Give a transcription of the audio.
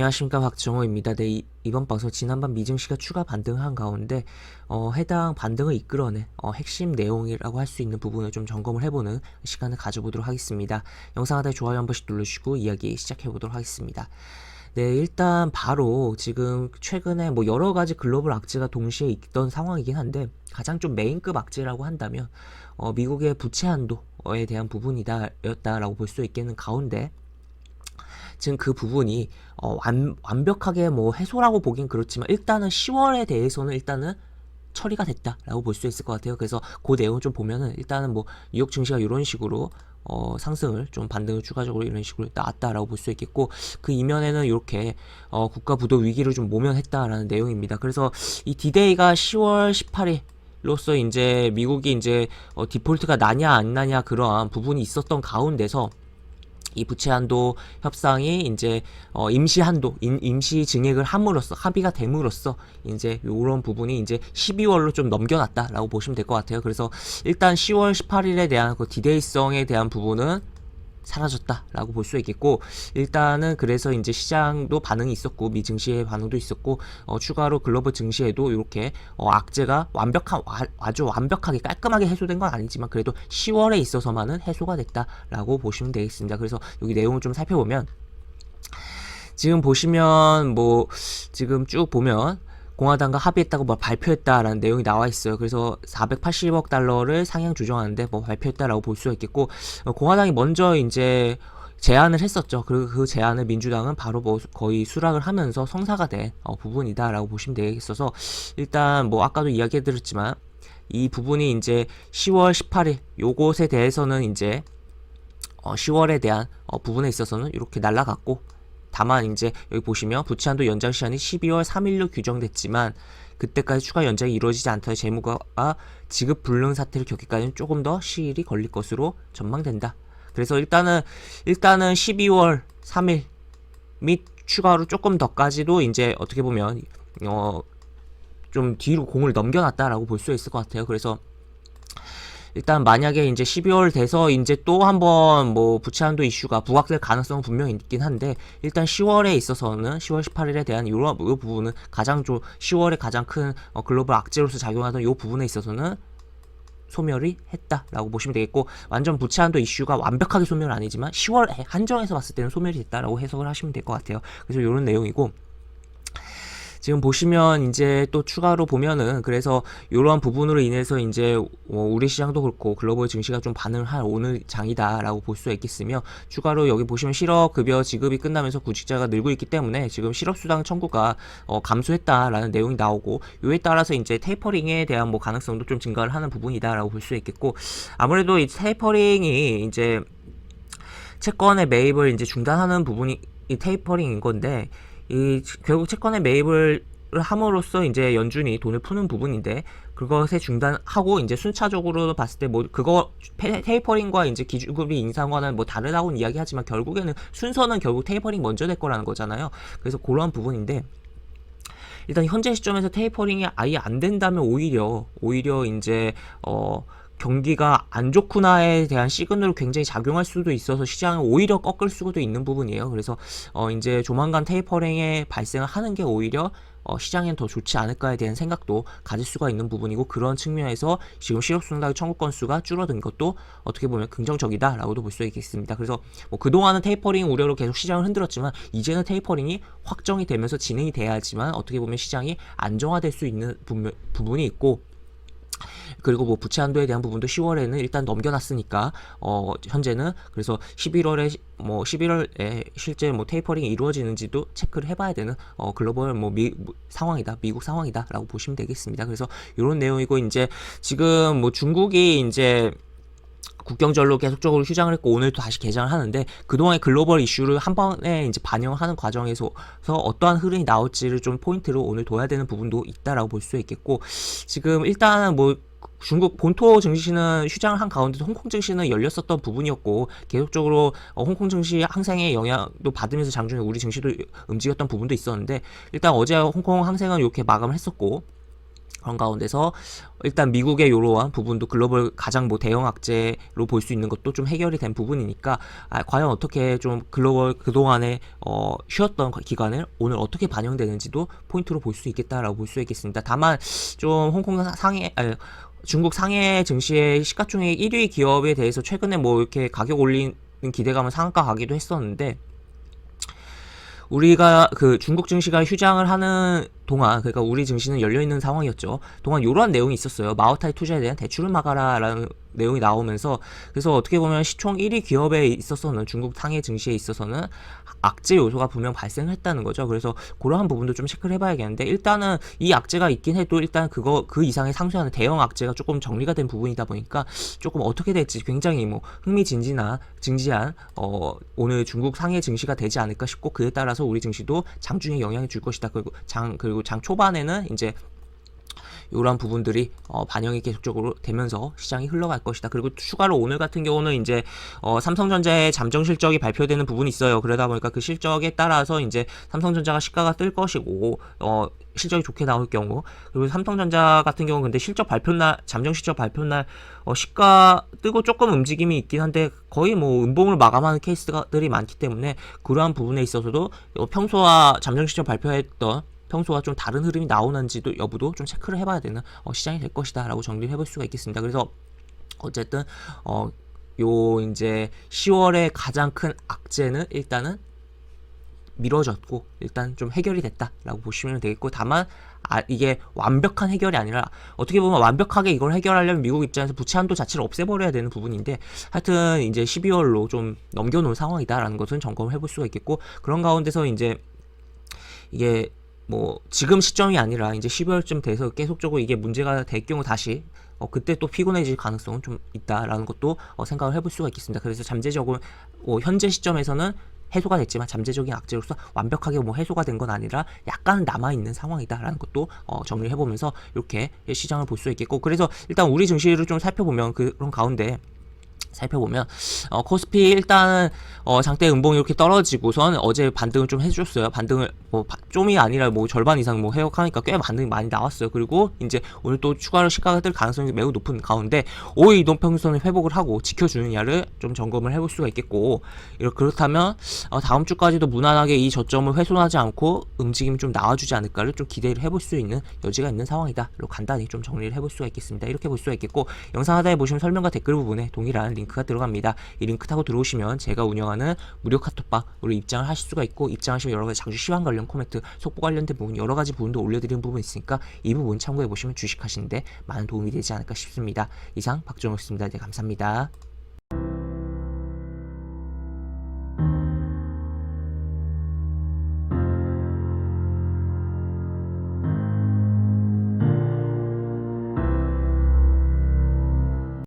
안녕하십니까, 박정호입니다. 네, 이번 방송 지난번 미증시가 추가 반등한 가운데 해당 반등을 이끌어낸 핵심 내용이라고 할 수 있는 부분을 좀 점검을 해보는 시간을 가져보도록 하겠습니다. 영상 하단에 좋아요 한 번씩 눌러주시고 이야기 시작해보도록 하겠습니다. 네, 일단 바로 지금 최근에 뭐 여러 가지 글로벌 악재가 동시에 있던 상황이긴 한데, 가장 좀 메인급 악재라고 한다면 미국의 부채 한도에 대한 부분이다였다라고 볼 수 있겠는 가운데, 지금 그 부분이 완벽하게 뭐 해소라고 보긴 그렇지만 일단은 10월에 대해서는 일단은 처리가 됐다라고 볼 수 있을 것 같아요. 그래서 그 내용을 좀 보면은 일단은 뭐 뉴욕 증시가 이런 식으로 상승을 좀 반등을 추가적으로 이런 식으로 나왔다라고 볼 수 있겠고, 그 이면에는 이렇게 국가 부도 위기를 좀 모면했다라는 내용입니다. 그래서 이 디데이가 10월 18일 로서 이제 미국이 이제 디폴트가 나냐 안 나냐 그러한 부분이 있었던 가운데서 이 부채 한도 협상이 이제 임시 한도, 임시 증액을 함으로써 합의가 됨으로써 이제 요런 부분이 이제 12월로 좀 넘겨놨다라고 보시면 될 것 같아요. 그래서 일단 10월 18일에 대한 그 디데이성에 대한 부분은 사라졌다라고 볼 수 있겠고, 일단은 그래서 이제 시장도 반응이 있었고 미 증시의 반응도 있었고, 추가로 글로벌 증시에도 이렇게 악재가 아주 완벽하게 깔끔하게 해소된 건 아니지만 그래도 10월에 있어서만은 해소가 됐다라고 보시면 되겠습니다. 그래서 여기 내용을 좀 살펴보면, 지금 보시면 뭐 지금 쭉 보면 공화당과 합의했다고 뭐 발표했다라는 내용이 나와 있어요. 그래서 480억 달러를 상향 조정하는데 뭐 발표했다라고 볼 수가 있겠고, 공화당이 먼저 이제 제안을 했었죠. 그리고 그 제안을 민주당은 바로 뭐 거의 수락을 하면서 성사가 된 부분이다라고 보시면 되겠어서, 일단 뭐 아까도 이야기해드렸지만 이 부분이 이제 10월 18일 요것에 대해서는 이제 10월에 대한 부분에 있어서는 이렇게 날라갔고, 다만 이제 여기 보시면 부채 한도 연장 시한이 12월 3일로 규정됐지만 그때까지 추가 연장이 이루어지지 않더라도 재무가 지급 불능 사태를 겪기까지는 조금 더 시일이 걸릴 것으로 전망된다. 그래서 일단은 12월 3일 및 추가로 조금 더까지도 이제 어떻게 보면 좀 뒤로 공을 넘겨놨다라고 볼 수 있을 것 같아요. 그래서 일단 만약에 이제 12월 돼서 이제 또 한번 뭐 부채 한도 이슈가 부각될 가능성은 분명히 있긴 한데, 일단 10월에 있어서는 10월 18일에 대한 이 부분은 가장 10월에 가장 큰 글로벌 악재로서 작용하던 이 부분에 있어서는 소멸이 했다라고 보시면 되겠고, 완전 부채 한도 이슈가 완벽하게 소멸은 아니지만 10월 한정에서 봤을 때는 소멸이 됐다라고 해석을 하시면 될 것 같아요. 그래서 이런 내용이고, 지금 보시면 이제 또 추가로 보면은 그래서 이러한 부분으로 인해서 이제 우리 시장도 그렇고 글로벌 증시가 좀 반응을 할 오늘 장이다라고 볼 수가 있겠으며, 추가로 여기 보시면 실업급여 지급이 끝나면서 구직자가 늘고 있기 때문에 지금 실업수당 청구가 감소했다라는 내용이 나오고, 요에 따라서 이제 테이퍼링에 대한 뭐 가능성도 좀 증가를 하는 부분이다라고 볼 수 있겠고, 아무래도 이 테이퍼링이 이제 채권의 매입을 이제 중단하는 부분이 이 테이퍼링인 건데, 결국 채권의 매입을 함으로써 이제 연준이 돈을 푸는 부분인데, 그것에 중단하고 이제 순차적으로 봤을 때 뭐 그거 테이퍼링과 이제 기준금리 인상과는 뭐 다르다고는 이야기하지만 결국에는 순서는 결국 테이퍼링 먼저 될 거라는 거잖아요. 그래서 그러한 부분인데, 일단 현재 시점에서 테이퍼링이 아예 안 된다면 오히려 이제 경기가 안 좋구나에 대한 시그널을 굉장히 작용할 수도 있어서 시장을 오히려 꺾을 수도 있는 부분이에요. 그래서 이제 조만간 테이퍼링에 발생을 하는 게 오히려 시장엔 더 좋지 않을까에 대한 생각도 가질 수가 있는 부분이고, 그런 측면에서 지금 실업수당 청구 건수가 줄어든 것도 어떻게 보면 긍정적이다라고도 볼 수 있겠습니다. 그래서 뭐 그동안은 테이퍼링 우려로 계속 시장을 흔들었지만 이제는 테이퍼링이 확정이 되면서 진행이 돼야지만 어떻게 보면 시장이 안정화될 수 있는 부분이 있고, 그리고 뭐 부채 한도에 대한 부분도 10월에는 일단 넘겨놨으니까 현재는 그래서 11월에 실제 뭐 테이퍼링이 이루어지는지도 체크를 해봐야 되는 글로벌 상황이다, 미국 상황이다라고 보시면 되겠습니다. 그래서 이런 내용이고, 이제 지금 뭐 중국이 이제 국경절로 계속적으로 휴장을 했고 오늘 또 다시 개장을 하는데, 그동안의 글로벌 이슈를 한 번에 이제 반영을 하는 과정에서 어떠한 흐름이 나올지를 좀 포인트로 오늘 둬야 되는 부분도 있다라고 볼 수 있겠고, 지금 일단은 뭐 중국 본토 증시는 휴장을 한 가운데도 홍콩 증시는 열렸었던 부분이었고, 계속적으로 홍콩 증시 항생의 영향도 받으면서 장중에 우리 증시도 움직였던 부분도 있었는데, 일단 어제 홍콩 항생은 이렇게 마감을 했었고, 그런 가운데서 일단 미국의 이러한 부분도 글로벌 가장 뭐 대형 악재로 볼 수 있는 것도 좀 해결이 된 부분이니까 과연 어떻게 좀 글로벌 그동안에 쉬었던 기간을 오늘 어떻게 반영되는지도 포인트로 볼 수 있겠다라고 볼 수 있겠습니다. 다만 좀 홍콩 상해 중국 상해 증시의 시가총액 1위 기업에 대해서 최근에 뭐 이렇게 가격 올리는 기대감은 상한가 가기도 했었는데, 우리가 그 중국 증시가 휴장을 하는 동안, 그러니까 우리 증시는 열려있는 상황이었죠. 동안 이러한 내용이 있었어요. 마오타이 투자에 대한 대출을 막아라라는 내용이 나오면서, 그래서 어떻게 보면 시총 1위 기업에 있어서는, 중국 상해 증시에 있어서는 악재 요소가 분명 발생했다는 거죠. 그래서 그러한 부분도 좀 체크를 해봐야겠는데, 일단은 이 악재가 있긴 해도 일단 그 이상의 상쇄하는 대형 악재가 조금 정리가 된 부분이다 보니까 조금 어떻게 될지 굉장히 뭐 흥미진진한 오늘 중국 상해 증시가 되지 않을까 싶고, 그에 따라서 우리 증시도 장중에 영향을 줄 것이다. 그리고 장 초반에는 이제 이러한 부분들이 반영이 계속적으로 되면서 시장이 흘러갈 것이다. 그리고 추가로 오늘 같은 경우는 이제 삼성전자의 잠정 실적이 발표되는 부분이 있어요. 그러다 보니까 그 실적에 따라서 이제 삼성전자가 시가가 뜰 것이고, 실적이 좋게 나올 경우, 그리고 삼성전자 같은 경우는 근데 실적 발표날, 잠정 실적 발표날 시가 뜨고 조금 움직임이 있긴 한데 거의 뭐 음봉을 마감하는 케이스들이 많기 때문에, 그러한 부분에 있어서도 평소와 잠정 실적 발표했던 평소와 좀 다른 흐름이 나오는지도 여부도 좀 체크를 해봐야 되는 시장이 될 것이다 라고 정리를 해볼 수가 있겠습니다. 그래서 어쨌든 요 이제 10월의 가장 큰 악재는 일단은 미뤄졌고 일단 좀 해결이 됐다라고 보시면 되겠고, 다만 이게 완벽한 해결이 아니라, 어떻게 보면 완벽하게 이걸 해결하려면 미국 입장에서 부채 한도 자체를 없애버려야 되는 부분인데, 하여튼 이제 12월로 좀 넘겨놓은 상황이다라는 것은 점검을 해볼 수가 있겠고, 그런 가운데서 이제 이게 뭐 지금 시점이 아니라 이제 12월쯤 돼서 계속적으로 이게 문제가 될 경우 다시 그때 또 피곤해질 가능성은 좀 있다라는 것도 생각을 해볼 수가 있겠습니다. 그래서 잠재적으로 현재 시점에서는 해소가 됐지만 잠재적인 악재로서 완벽하게 뭐 해소가 된 건 아니라 약간 남아있는 상황이다라는 것도 정리를 해보면서 이렇게 시장을 볼 수 있겠고, 그래서 일단 우리 증시를 좀 살펴보면, 그런 가운데 살펴보면 코스피 일단은 장대 음봉이 이렇게 떨어지고선 어제 반등을 좀 해줬어요. 반등을 뭐 좀이 아니라 뭐 절반 이상 뭐 회복하니까 꽤 반등이 많이 나왔어요. 그리고 이제 오늘 또 추가로 시가가 뜰 가능성이 매우 높은 가운데 5일 이동평균선을 회복을 하고 지켜주느냐를 좀 점검을 해볼 수가 있겠고, 그렇다면 다음 주까지도 무난하게 이 저점을 훼손하지 않고 움직임이 좀 나와주지 않을까를 좀 기대를 해볼 수 있는 여지가 있는 상황이다. 로 간단히 좀 정리를 해볼 수가 있겠습니다. 이렇게 볼 수가 있겠고, 영상 하단에 보시면 설명과 댓글 부분에 동일한 링크가 들어갑니다. 이 링크 타고 들어오시면 제가 운영하는 무료 카톡방으로 입장을 하실 수가 있고, 입장하시면 여러가지 장주 시황 관련 코멘트, 속보 관련된 부분, 여러가지 부분도 올려드리는 부분이 있으니까 이 부분 참고해보시면 주식하시는데 많은 도움이 되지 않을까 싶습니다. 이상 박정호였습니다. 네, 감사합니다.